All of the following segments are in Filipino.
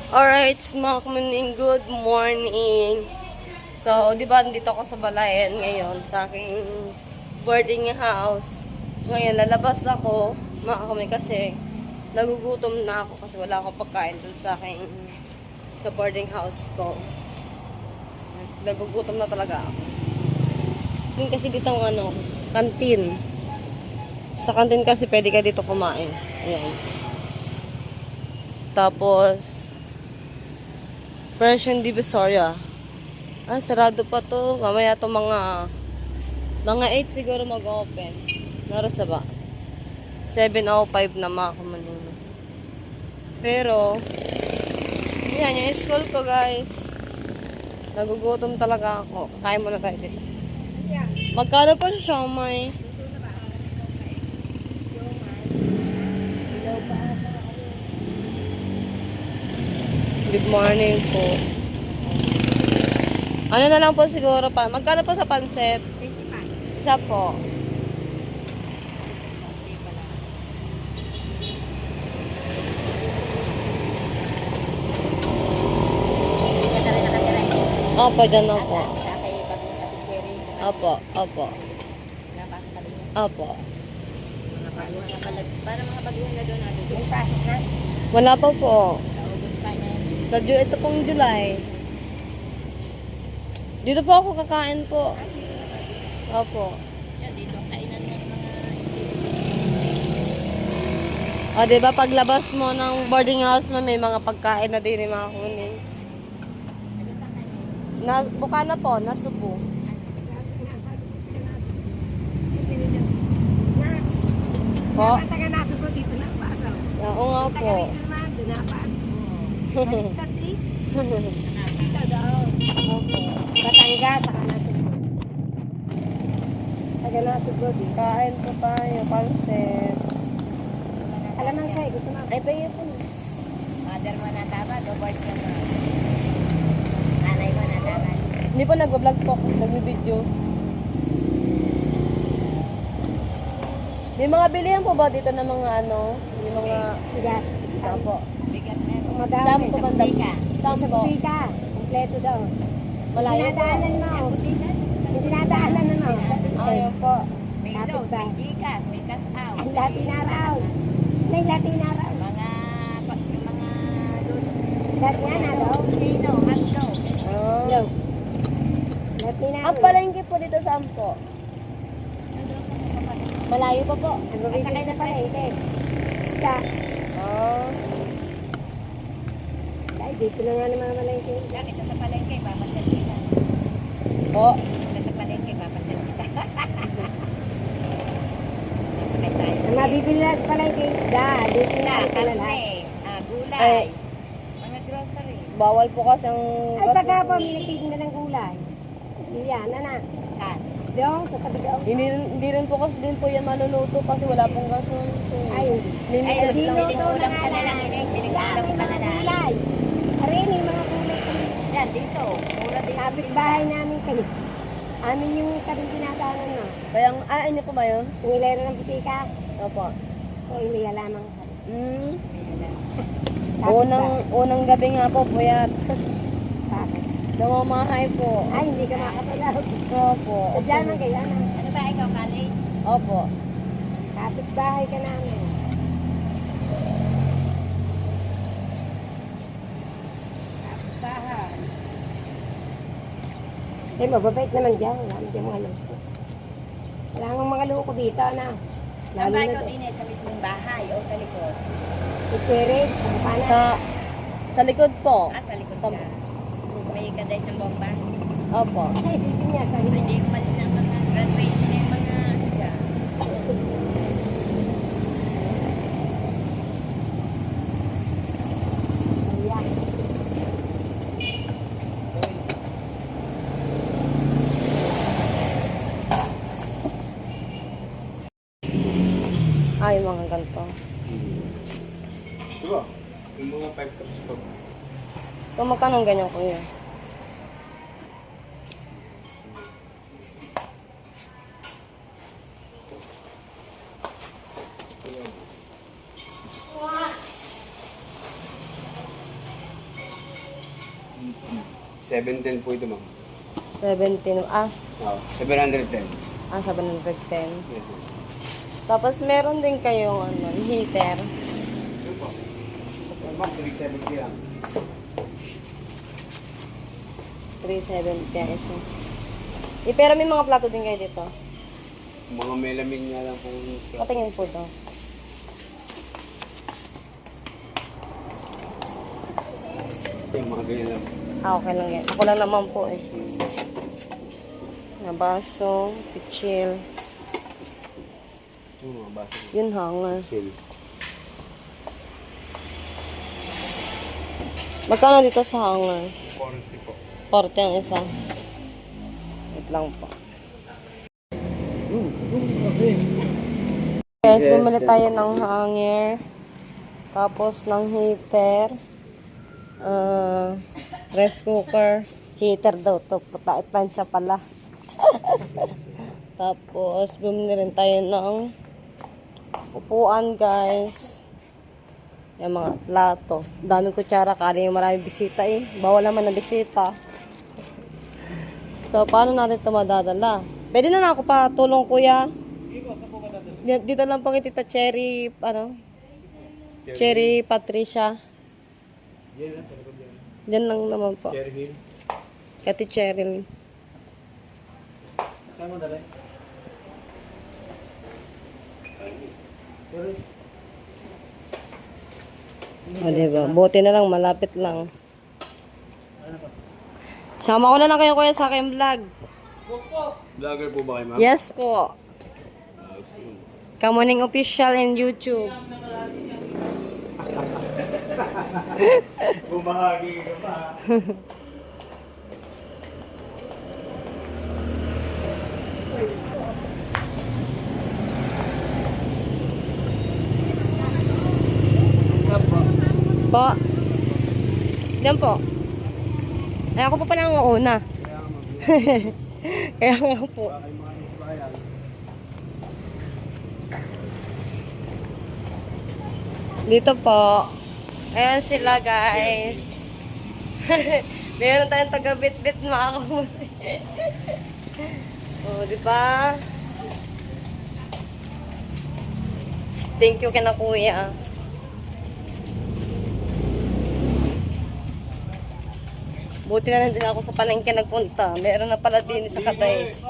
Alright, mga kamaning, good morning. So, di ba, nandito ako sa Balayan ngayon, sa aking boarding house. Ngayon, lalabas ako, mga kamaning, kasi nagugutom na ako kasi wala akong pagkain dun sa aking sa boarding house ko. Nagugutom na talaga ako. Yun kasi dito ang kantin. Sa kantin kasi pwede ka dito kumain. Ayan. Tapos, Persian Divisoria. Ah, sarado pa to. Mamaya to mga 8 siguro mag-open. Naras na ba? 7:05 na mga kamanino. Pero, yan yung school ko, guys. Nagugutom talaga ako. Kakain muna tayo dito. Magkano pa sa siomay? Good morning po. Ano na lang po siguro pa? Magkano po sa pansit? 25. Isa po. Opo, dyan na po. Opo, opo. Opo. Para mga baguhan na doon natin. May pasok na? Wala pa po. Ito pong July. Dito po ako kakain po. Opo. Yan, dito kainan ng mga... O, diba paglabas mo ng boarding house mo, may mga pagkain na din yung mga kunin. Buka na po, nasubo. Po? Taga nasubo dito na pasaw. Oo nga po. Taga rito naman, doon na pasaw. Dito daw. Opo. Batangas, saka nasubo. Taga nasubo dito. Kain po tayo, pansit. Alamang sa'yo, gusto mo? Ay, payo po. Mother mo na tama, dobard ka mo. Nanay mo na tama. Hindi po nag-vlog po ako, nag-video. May mga bilihan po ba dito ng mga yung mga Bigas. po? Bigat meron. Saan Madami. po banda? Saan Sa po? butika. Kompleto daw. Malayo po. Dinadaanan mo. Yung dinadaanan na mo. Ayaw po. May Kapit load, ba? may gikas, may cash out. Ang Latinaraw. May Latinaraw. Yung mga luto. Lahat nga na daw. Sino, hotdog. Hello. Latinaraw. Ang palengke po dito saan po? Malayo pa po. Ang bumibili sa palengke. Isda. Ay, dito na nga naman ang malengke. Yan, ito sa palengke, papasyal kita. Po. Ito sa palengke, papasyal kita. Sakay tayo. Ang mabibili na sa palengke, isda. Dito na ang Karne, lahat. gulay, Ay. mga grocery. Bawal po kasi ang Ay, baka pa militigin na ng gulay. Yan, anak. Saan? Doon, sa tabi doon. Hindi rin po kasi din po yan maluluto kasi wala pong gason. Ay, Limited hindi lang. luto Pinikulang na ka na nga lang, lang. Ineng. Wala, Pinikulang may ka mga na lang. gulay. Aray, may mga gulay kami. Yan, dito. Mura dito. Kapit bahay namin kayo. Amin yung kaming tinatanan na. Kaya, inyo po ba yun? Yung ilero ng butika. Opo. O, hindi alamang ka. Mm. Kapit Unang gabi nga po, puyat. Bakit? Namamahay po. Ay, hindi ka makatulog. Opo. Sadya man kayo, anak. Ano ba, ikaw, college? Opo. Kapit bahay ka namin. Kapit bahay. Eh, mababait naman dyan. Wala naman dyan mga loko. Wala nang mga loko dito, anak. Saan Lalo ba na ikaw doon. din sa mismong bahay o sa likod? Itchered, sa kapanan. Sa likod po. Sa likod Sa- ka. May kaday sa bomba. Opo. Ay, dito niya, sa Hindi hiling. umalis ng mga graduate na yung mga siya. Ayan. Ay, mga ganito. Diba? Yung mga 5 cups to. So, magkano ang ganyan kuya? 710 po ito, ma'am. 17, Oh, 710. 710. Yes, ma'am. Tapos meron din kayong heater. Ito po. Ma'am, 370 lang. 370 guys. Pero may mga plato din kayo dito. Mga melamin nga lang po. Patingin po daw. Yung mga ganyan lang. Okay lang yan. Ako lang naman po eh. Na baso, pichil. Yung mga baso. Yun hanger. Chill. Magkano dito sa hanger? 40 po. 40 ang isa. Wait lang po. Guys, bumili tayo ng hanger. Tapos ng heater. Rice cooker. Heater daw to. Puta, plancha pala. Tapos, bumili rin tayo ng upuan, guys. Yung mga plato. Daming kutsara. Kali yung maraming bisita eh. Bawal naman na bisita. So, paano natin ito madadala? Pwede na ako pa tulong, kuya. Dito lang pang Tita Cherry, Cherry Patricia. Diyan lang naman po. Cherry Hill. Kati Cheryl. Saan mo dali? O, diba? Buti na lang, malapit lang. Sama ko na lang kayo, kuya, sa aking vlog. Vlogger po ba kayo, ma'am? Yes po. Kamuning Official in YouTube. Bumahagi ka pa. Po. Diyan po. Ay, ako po pala ang una. Kaya nga po. Dito po. Ayan sila, guys. Meron tayong taga-bit-bit, mga kamuti. O, di ba? Thank you kina kuya. Buti na lang din ako sa palengke nagpunta. Meron na pala din sa Katays.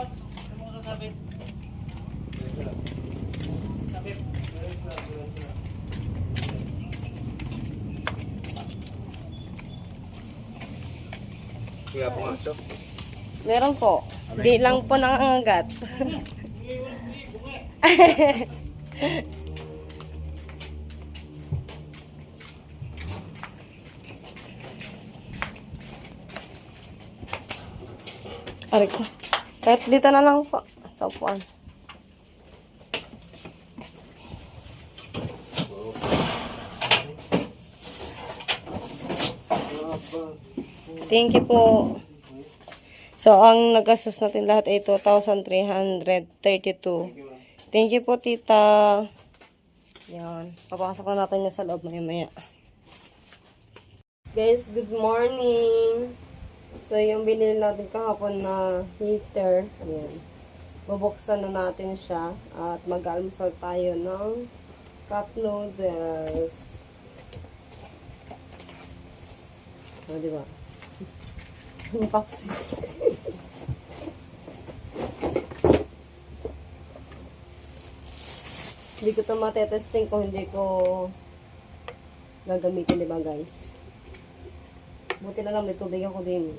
Kuya po nga, so. Meron po. Di lang po nangangagat. Aray ko. Kahit dito na lang po. Sa upuan. Thank you po. So, ang nagastos natin lahat ay 2,332. Thank you po, tita. Yan. Papasok na natin yan sa loob maya-maya. Guys, good morning. So, yung binili natin kahapon na heater. Ayan. Bubuksan na natin siya. At mag-almusal tayo ng cup noodles. O, diba? Unboxing. Hindi ko ito matetesting kung hindi ko gagamitin, diba guys? Buti na lang may tubig ako din.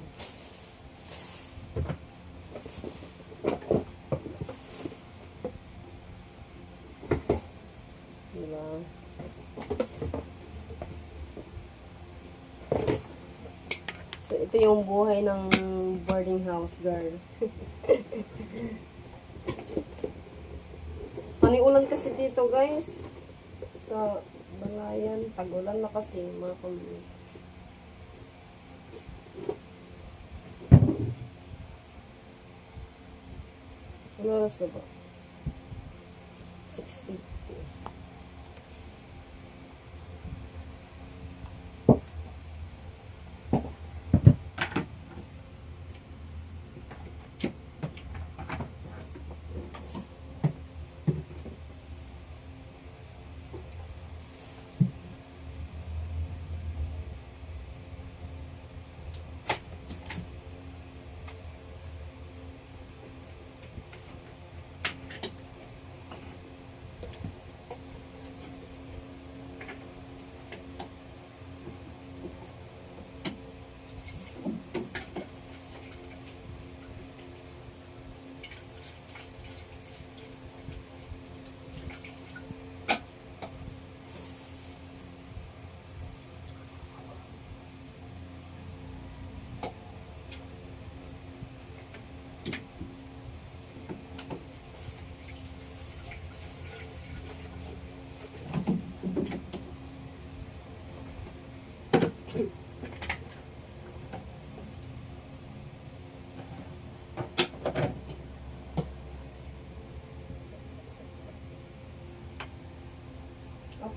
Diba? So, ito yung buhay ng boarding house girl. Ulan kasi dito guys. Sa Balayan, tag-ulan na kasi mga pamilya. Ano oras na ba? 6:50.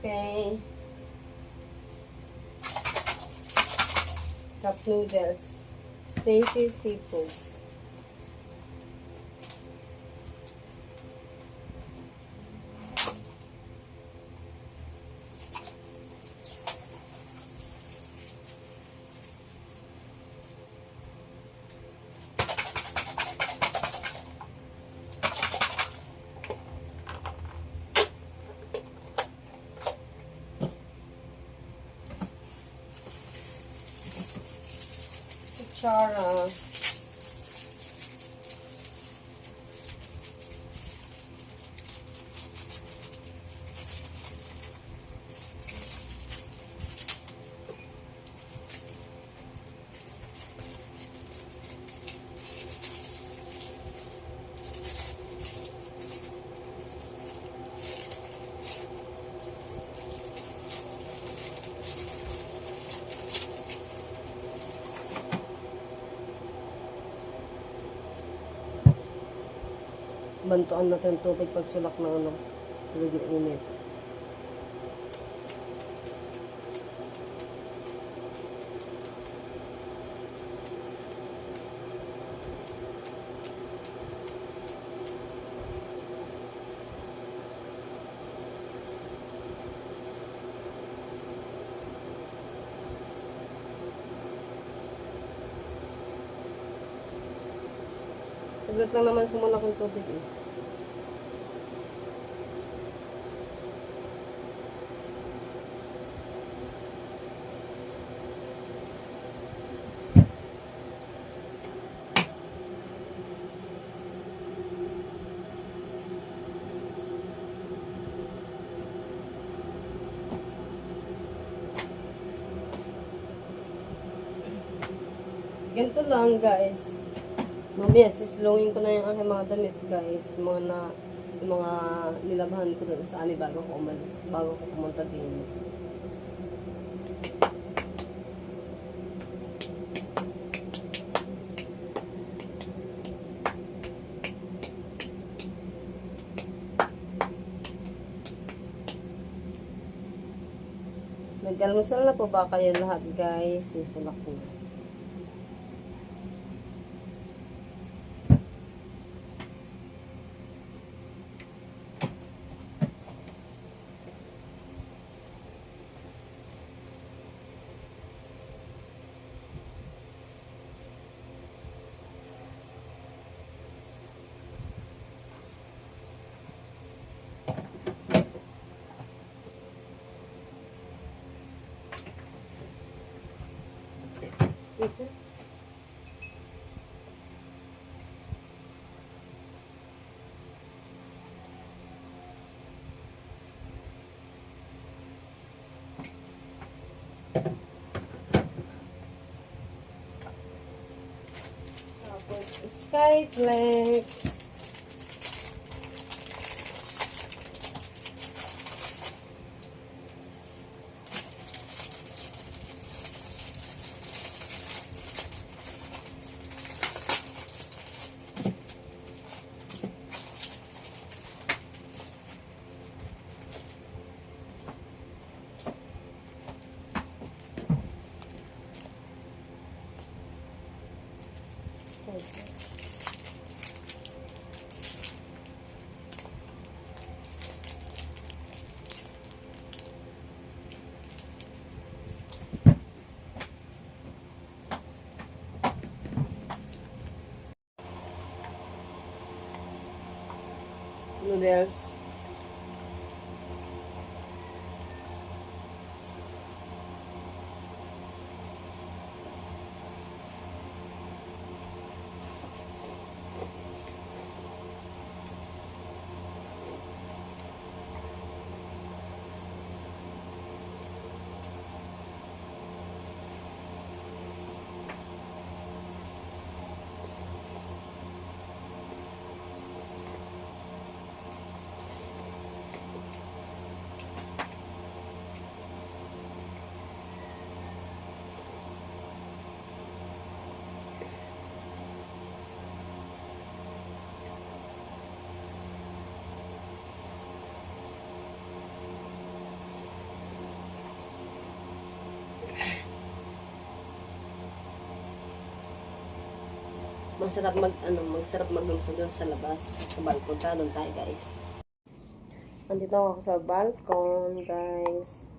Okay. Cup noodles. Stacy's Seafoods. Kutsara. Bantuan natin tubig pag sulak na ano. Tubig na init. Saglit lang naman sumunok yung tubig eh. Ganito lang guys. Mamaya, sislowin ko na yung aking mga damit, guys. Yung mga nilabahan ko doon sa amin bago ko umalis, bago ko pumunta din. Nag-almusal na po ba kayo lahat, guys? Yung sulak ko. Okay. Tapos, Skyflex. Noodles. magsarap maglusog doon sa labas. Sa balkon, tara doon tayo guys. Nandito ako sa balkon, guys.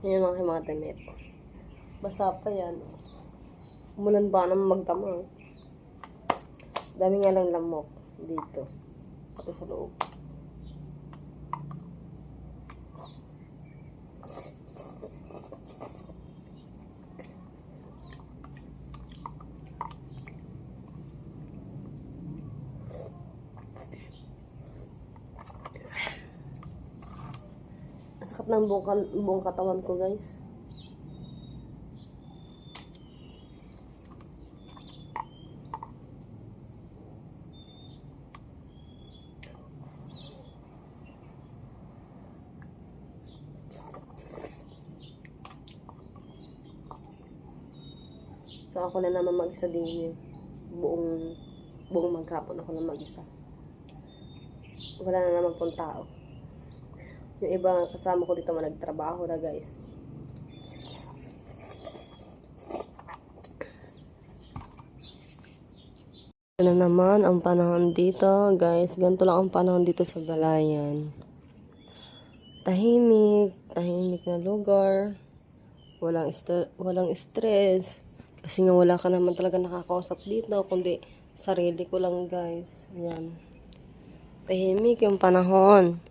Yan yung mga damit. Basa pa yan. Umulan ba naman magdamang? Dami nga lang lamok dito. Pati sa loob. Ang sakit ng buong katawan ko, guys. So, ako na naman mag-isa din buong maghapon ako na mag-isa. Wala na naman pong tao. Yung iba kasama ko dito nagtrabaho na, guys. Ano naman ang panahon dito, guys. Ganito lang ang panahon dito sa Balayan. Tahimik na lugar. Walang stress. Kasi nga wala ka naman talaga nakakausap dito, kundi sarili ko lang, guys. Ayan. Tahimik yung panahon.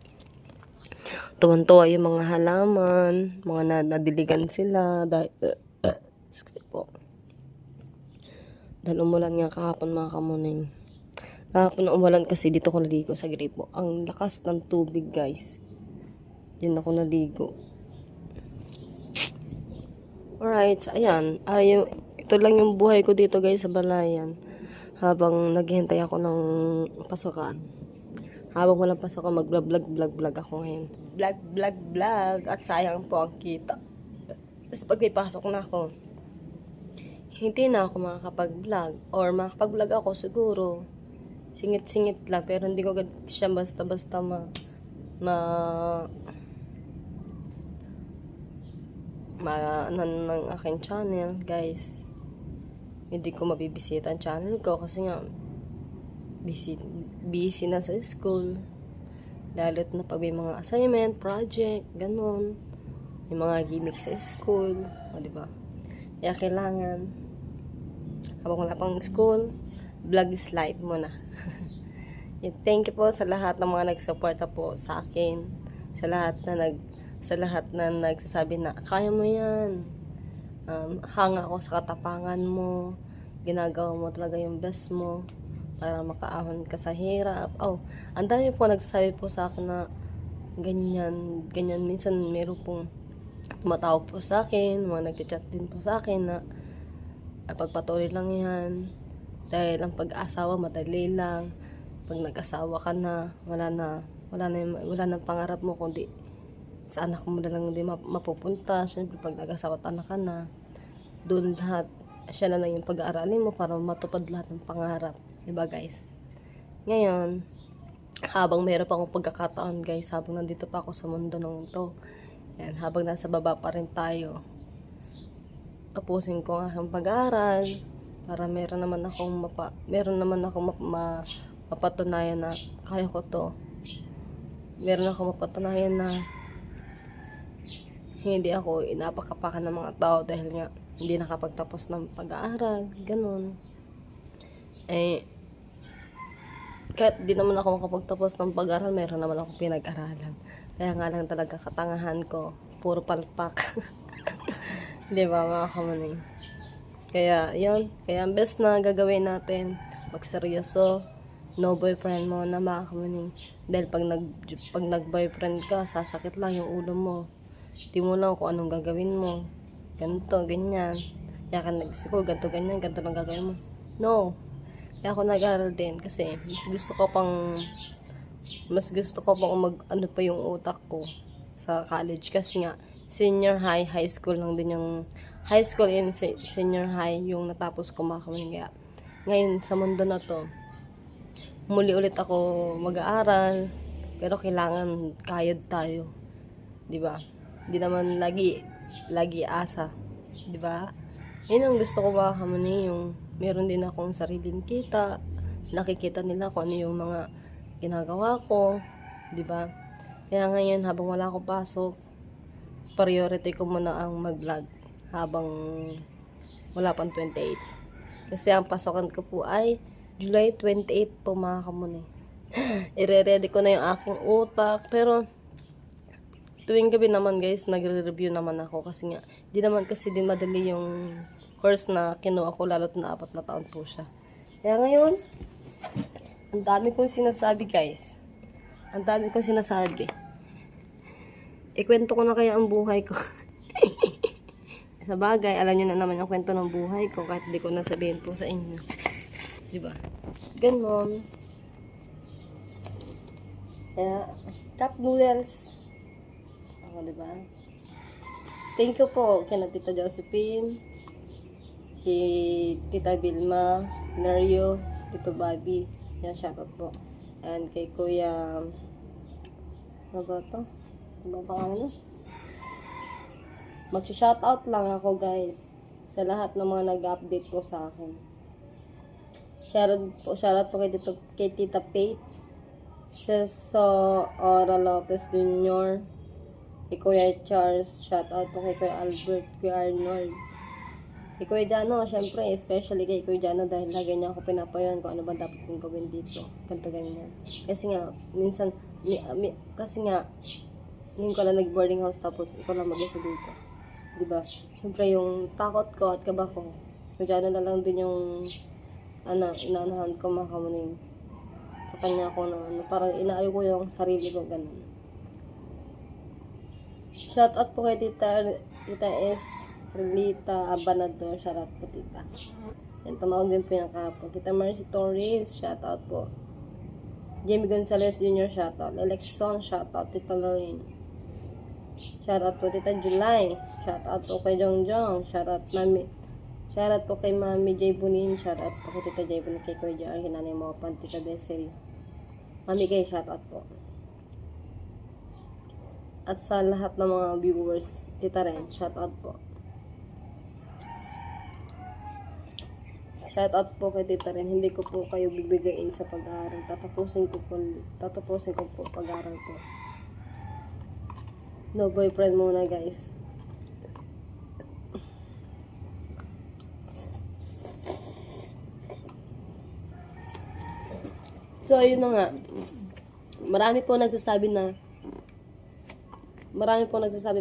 Tuwan-tuwa yung mga halaman, mga nadiligan sila. Excuse po. Dahil umulan nga kahapon, mga kamuning. Kahapon umulan kasi dito ko naligo sa gripo. Ang lakas ng tubig, guys. Diyan ako naligo. Alright, so ayan. Ito lang yung buhay ko dito, guys, sa Balayan. Habang naghihintay ako ng pasukan. Habang walang pasukan, mag-vlog ako ngayon. Vlog. At sayang po ang kita. Tapos pag may pasok na ako, hindi na ako makakapag-vlog. Or makakapag-vlog ako siguro. Singit-singit lang. Pero hindi ko agad siya basta-basta ng aking channel, guys. Hindi ko mabibisita ang channel ko kasi nga busy na sa school. Lalo't na pag may mga assignment, project, ganun. May mga gimmick sa school. O, diba? Kaya kailangan habang wala pang school, vlog is life muna. Thank you po sa lahat ng mga nagsuporta po sa akin. Sa lahat na nagsasabi na kaya mo yan. Hanga ako sa katapangan mo. Ginagawa mo talaga yung best mo para makaahon ka sa hirap. Ang dami po nagsasabi po sa akin na ganyan. Minsan meron pong tumatawag po sa akin, mga nagchat din po sa akin na pagpatuloy lang yan. Dahil ang pag-asawa madali lang. Pag nag-asawa ka na, wala na pangarap mo kundi sa anak mo na lang din mapupunta. Siyempre pag nag-asawa at anak ka na, doon lahat, siya na lang yung pag-aaralin mo para matupad lahat ng pangarap. Diba, guys? Ngayon, habang mayroon pa akong pagkakataon, guys, habang nandito pa ako sa mundo ng to, yan, habang nasa baba pa rin tayo, tapusin ko ang aking pag-aaral para meron naman akong mapatunayan na kaya ko to. Meron akong mapatunayan na hindi ako inapakapakan ng mga tao dahil nga hindi nakapagtapos ng pag-aaral, ganun. Kahit di naman ako makapagtapos ng pag-aaral, meron naman ako pinag-aralan. Kaya nga lang talaga katangahan ko, puro palpak. Di ba, mga kamaning? Kaya, yun. Kaya ang best na gagawin natin, magseryoso, no boyfriend mo na, mga kamaning. Dahil pag nag-boyfriend ka, sasakit lang yung ulo mo. Di mo lang kung anong gagawin mo. Ganito, ganyan. Kaya ka nag-school, ganito, ganyan, ganito lang gagawin mo. No. Kaya ako nag-aaral din kasi mas gusto ko pang ano pa yung utak ko sa college kasi nga senior high school lang din yung high school and senior high yung natapos ko, mga kamaning. Kaya ngayon sa mundo na to, muli ulit ako mag-aaral, pero kailangan kayod tayo, di ba? Di naman lagi asa, di ba? Yun ang gusto ko mga kamuni, yung meron din akong sariling kita. Nakikita nila kung ano yung mga ginagawa ko, di ba? Kaya ngayon, habang wala akong pasok, priority ko muna ang mag-vlog habang wala pang 28. Kasi ang pasokan ko po ay July 28 po mga kamuni. Ire-ready ko na yung aking utak, pero tuwing gabi naman guys, nagre-review naman ako kasi nga, di naman kasi din madali yung course na kinuha ko, lalo't na 4 na taon po siya. Kaya ngayon, ang dami kong sinasabi guys. Ang dami kong sinasabi. Ikwento ko na kaya ang buhay ko. Sa bagay, alam niyo na naman yung kwento ng buhay ko kahit di ko nasabihin po sa inyo. Diba? Ganon. Kaya, cup noodles. Ako, diba? Thank you po kina Tita Josephine, si Tita Vilma, Lario, Tito Bobby. Yan, shoutout po. And kay Kuya, ano ba ito? Ano ba pangalan? Mag-shoutout lang ako guys sa lahat ng mga nag-update po sa akin. Shoutout po kay Tita Faith, Ceso Ora Lopez Jr., kay Kuya Charles, shoutout po kay Kuya Albert, Kuya Arnold, kay Kuya Jano, syempre, especially kay Kuya Jano dahil lagi niya ako pinapayon kung ano ba dapat kong gawin dito. Ganto ganyan. Kasi nga, minsan, kasi nga, ngayon ko lang nag-boarding house tapos ikaw lang mag-isa dito. Diba? Siyempre yung takot ko at kaba ko, Kuya Jano na lang din yung, inaanahan ko mga kamuning. Sa kanya ako na, parang inaayo ko yung sarili ko, ganun. Shoutout po kay Tita S. Relita Abanador, shoutout po tita. Yan, tumawag din po yung kahapon. Tita Mercy Torres, shoutout po. Jamie Gonzalez Jr., shoutout. Alexon, shoutout. Tita Lorraine, shoutout po. Tita July, shoutout po kay Jongjong, shoutout Mami. Shoutout po kay Mami J. Bunin, shoutout po kay Tita J. Bunin, kay Kuya J.R. Hinanay mo pa, Tita Desiree. Mami kayo, shoutout po. At sa lahat ng mga viewers, Tita Ren, shoutout po. Shoutout po kay Tita Ren. Hindi ko po kayo bibigayin sa pag-aaral. Tatapusin ko po pag-aaral ko. No boyfriend muna guys. So, yun na nga. Marami po nagsasabi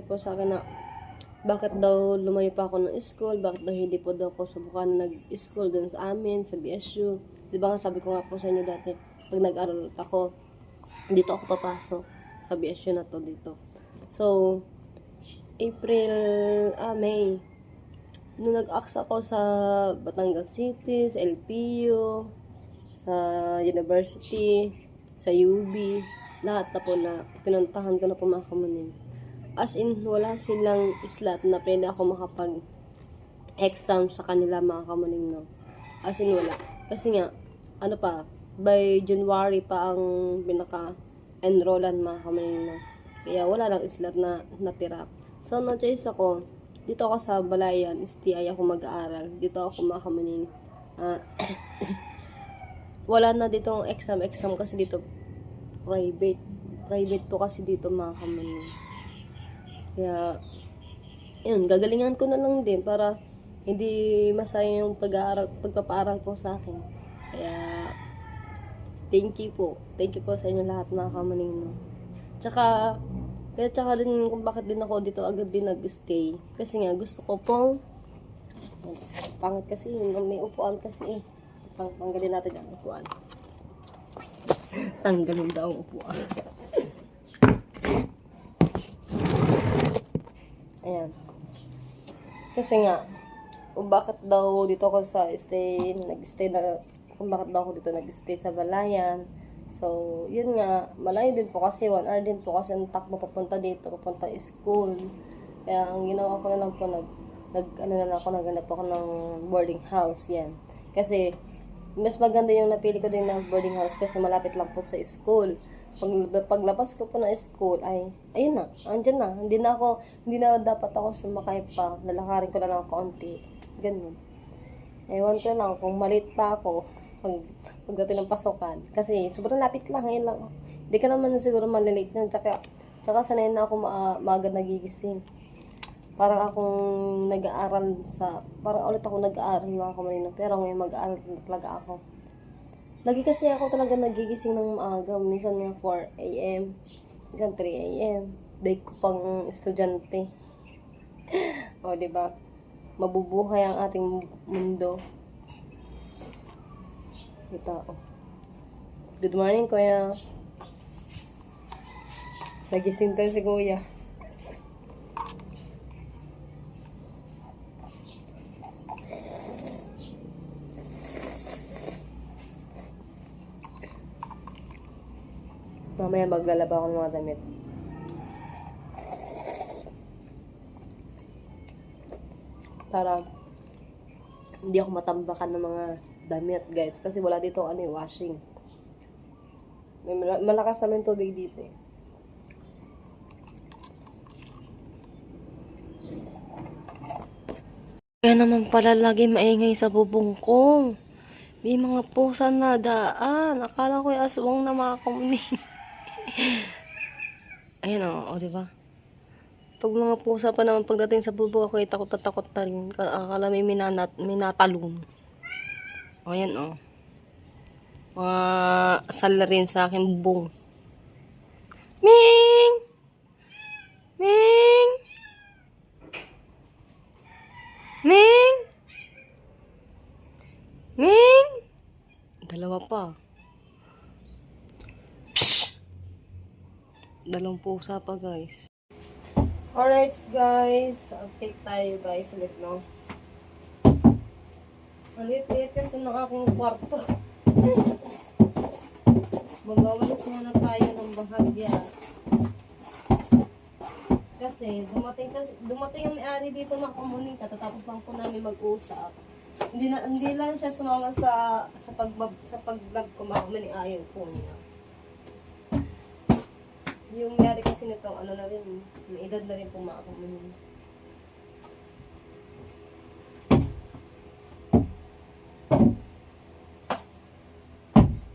po sa akin na bakit daw lumayo pa ako ng school, bakit daw hindi po daw ako subukan nag-school dun sa amin, sa BSU. Di ba nga sabi ko nga po sa inyo dati, pag nag-aral ako, dito ako papasok sa BSU na to dito. So, May, nung nag-ax ako sa Batangas City, sa LPU, sa university, sa UB, lahat na po na pinuntahan ko na po mga kamunin. As in, wala silang slot na pwede ako makapag-exam sa kanila mga kamuning, no. As in, wala. Kasi nga, by January pa ang pinaka-enrollan mga kamuning, no. Kaya wala lang slot na natira. So, no choice ako. Dito ako sa Balayan, STI ako mag-aaral. Dito ako mga kamuning. Wala na ditong exam kasi dito private. Private po kasi dito mga kamuning. Kaya, yun, gagalingan ko na lang din para hindi masayang yung pagpapaaral po sa akin. Kaya, thank you po. Thank you po sa inyo lahat mga kamanino. Tsaka din kung bakit din ako dito agad din nag-stay. Kasi nga, gusto ko pong, pangit kasi, may upuan kasi eh. Tanggalin natin ang upuan. Tanggalin daw ang upuan. Ayan. Kasi nga, kung bakit daw dito ako kung bakit daw ako dito nag-stay sa Balayan. So, yun nga, malayo din po kasi, 1 hour din po kasi ang takbo papunta dito, papunta school. Kaya ang ginawa ko na lang po, naghanap ako ng boarding house, yan. Kasi, mas maganda yung napili ko din na boarding house kasi malapit lang po sa school. Paglabas ko po ng school, ayun na, andyan na. Hindi na dapat ako sumakay pa. Lalakarin ko na lang kaunti. Ganun. Ewan ko lang kung malit pa ako pagdating ng pasukan. Kasi sobrang lapit lang, ngayon lang. Hindi ka naman siguro malilate nun. Tsaka sanay na ako maaga nagigising. Parang akong nag-aaral parang ulit ako nag-aaral mga kamanino. Pero ngayon mag-aaral na talaga ako. Lagi kasi ako talaga nagigising ng maaga. Minsan nga 4 a.m. Minsan 3 a.m. Dahil ko pang estudyante. O, diba? Mabubuhay ang ating mundo. Ito, oh. Good morning, kuya. Nagising tayo si kuya. Mamaya maglalaba ako ng mga damit. Para hindi ako matambakan ng mga damit, guys. Kasi wala dito washing. Malakas naman tubig dito eh. Kaya naman pala lagi maingay sa bubong ko. May mga pusa na daan. Akala ko yung aswang na mga kamunin. Ayan o, diba? Pag mga pusa pa naman pagdating sa bubong ako, takot na takot na rin. Akala may minatalon. O, ayan o. Mga sala rin sa akin bubong. Ming! Ming! Ming! Ming! Dalawa pa. Psst! Dalawang pusa pa, guys. Alright, guys. Update tayo, guys. Ulit, no? Ulit kasi ng aking kwarto. Magawalis muna tayo ng bahagya. Kasi, dumating yung may-ari dito mga komunita. Tatapos lang po namin mag-usap. Hindi lang siya sumama sa pag-vlog ko mga komunita. Ayaw po niya. Yung nangyari kasi nitong ano na rin, may edad na rin po mga komunita.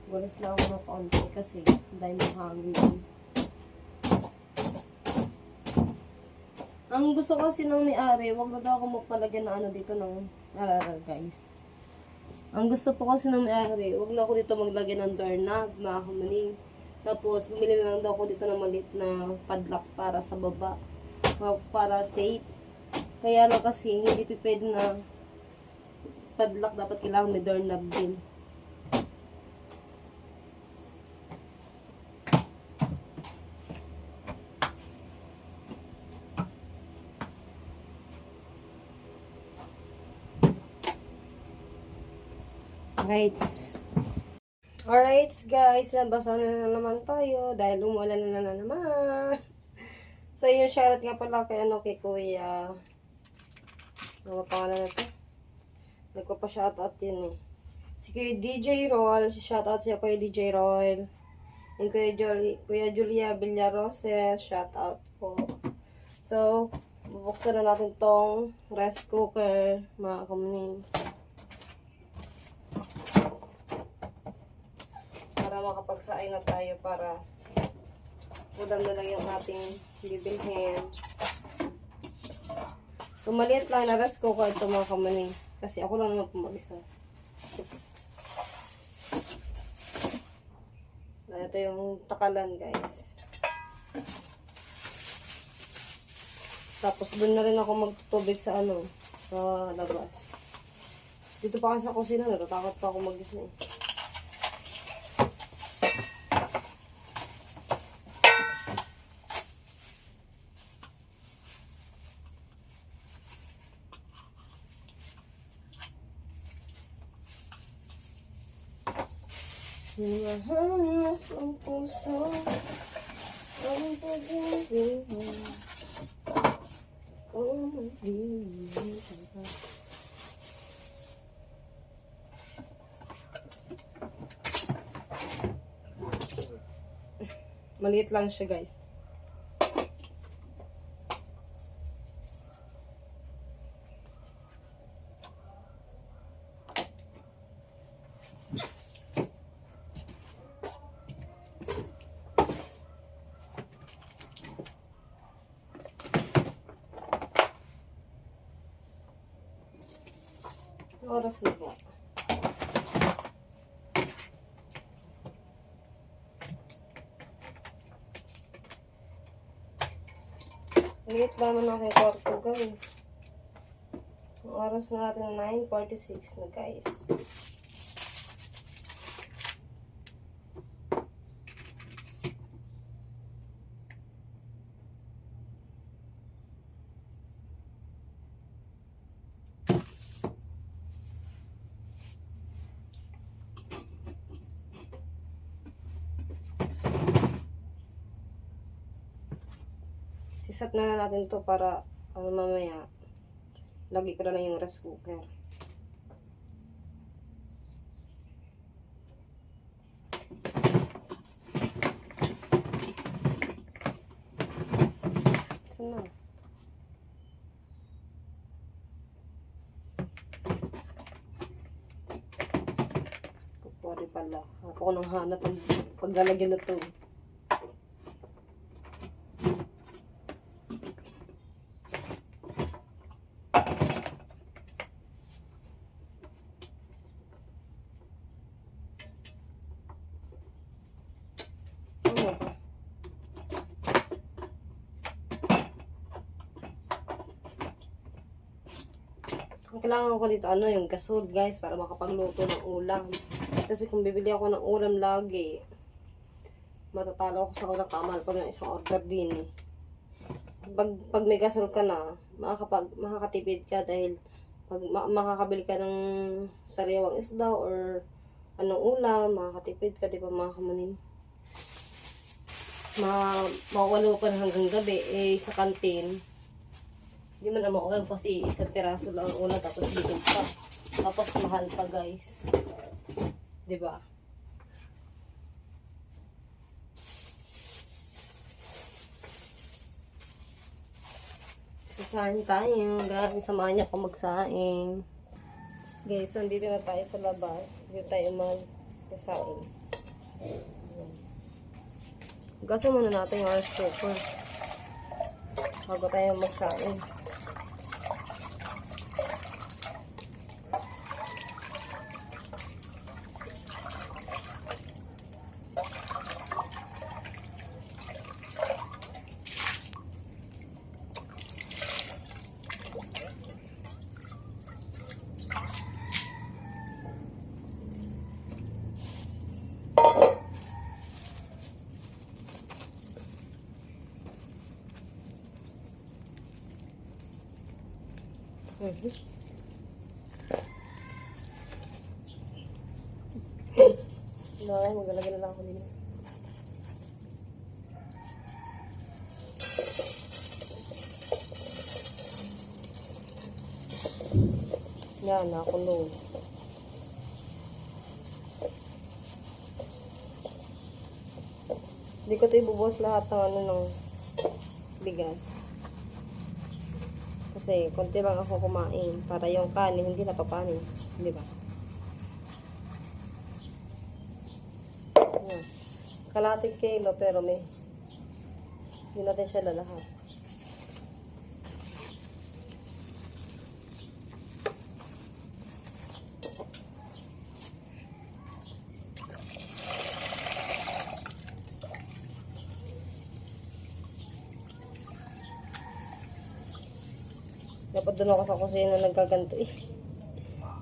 Walis lang ako ng kaunti kasi dahil mahangin. Ang gusto kasi ng may-ari, wag na daw ako magpalagyan na ano dito ng aral, guys. Ang gusto po kasi ng may-ari, wag na ako dito maglagyan ng doorknob, mga kamaning. Tapos, bumili na lang daw ako dito ng maliit na padlock para sa baba. Para safe. Kaya lang kasi, hindi pwede na padlock, dapat kailangan may doorknob din. Alright guys, nabasa na naman tayo dahil umulan na naman. So yung shoutout nga pala kay kay Kuya. Ano pangalan na ito? Nagpapa-shoutout yun eh. Si Kuya DJ Roll, shoutout siya Kuya DJ Roll. And Kuya Julia Villaroses, shoutout po. So, bubuksan na natin tong rice cooker, mga kamning. Para makapagsaay na tayo para ulam na lang yung ating bibilhin. So, maliit lang na rice cooker ito mga kamaning. Kasi ako lang naman pumag-isa. Ito yung takalan guys. Tapos doon na rin ako magtutubig sa sa labas. Dito pa kasi sa kusina, natatakot pa ako mag-isa eh. Hinahanap ang puso ang pag-ibig mo kung mag-ibig ka. Maliit lang siya guys. Oras na po. Liit naman ang kay kwarto, guys. Ang oras natin 9:46 na, guys. Sisat na natin to para mamaya lagi ko na lang yung rice cooker. Saan na? Kupari pala. Ako ko nang hanap ang paglalagyan na to. Ano ba? Ang kailangan ko dito, yung gasol, guys, para makapagluto ng ulam. Kasi kung bibili ako ng ulam lagi, matatalo ako sa ulam, kamal pa ng isang order din eh. Pag may gasol ka na, makakatipid ka dahil pag makakabili ka ng sariwang isda or anong ulam, makakatipid ka, di ba mga kamunin? Mawalo pa hanggang gabi sa kantin. Hindi man na maulan kasi isang piraso lang ang ulam tapos bitin pa. Tapos mahal pa, guys. Diba? Sasahin tayo. Guys, samahan niya ako magsaing. Guys, andito na tayo sa labas. Dito tayo magsasaing. Gaso muna natin yung rice cooker bago tayo magsaing. Maglalagay na lang ako dito. Yan, nakulong. Hindi ko ito ibubuhos lahat ng ng bigas. Kasi konti lang ako kumain para yung kanin hindi napapanin, di ba? Ayan. Kalating kilo pero hindi natin siya lalahat. Dapat doon ako sa kusina nagkaganto eh.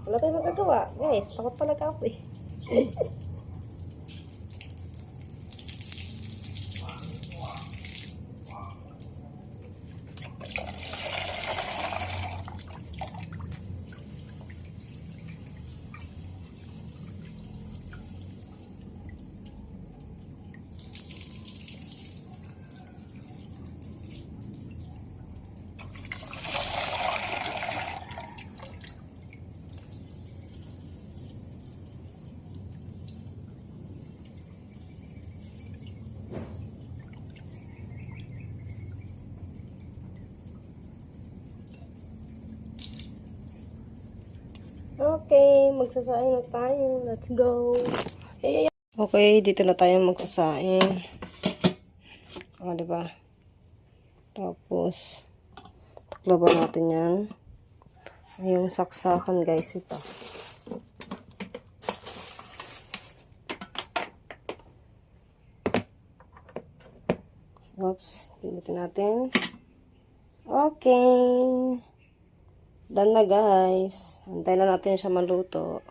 Wala tayong magagawa. Guys, takot talaga ako eh. Okay, magsasaing na tayo. Let's go. Okay, dito na tayo magsasaing. O, diba? Tapos, tuklaban natin yan. Yung saksakan guys, ito. Oops, pinitin natin. Okay. Done na guys. Antay lang natin siya maluto.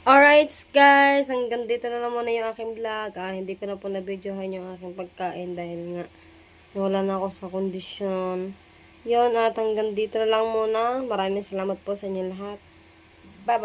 Alright guys, hanggang dito na lang muna yung aking vlog. Hindi ko na po na-videohan yung aking pagkain dahil nga wala na ako sa kondisyon. Yun, at hanggang dito na lang muna. Maraming salamat po sa inyo lahat. Bye-bye!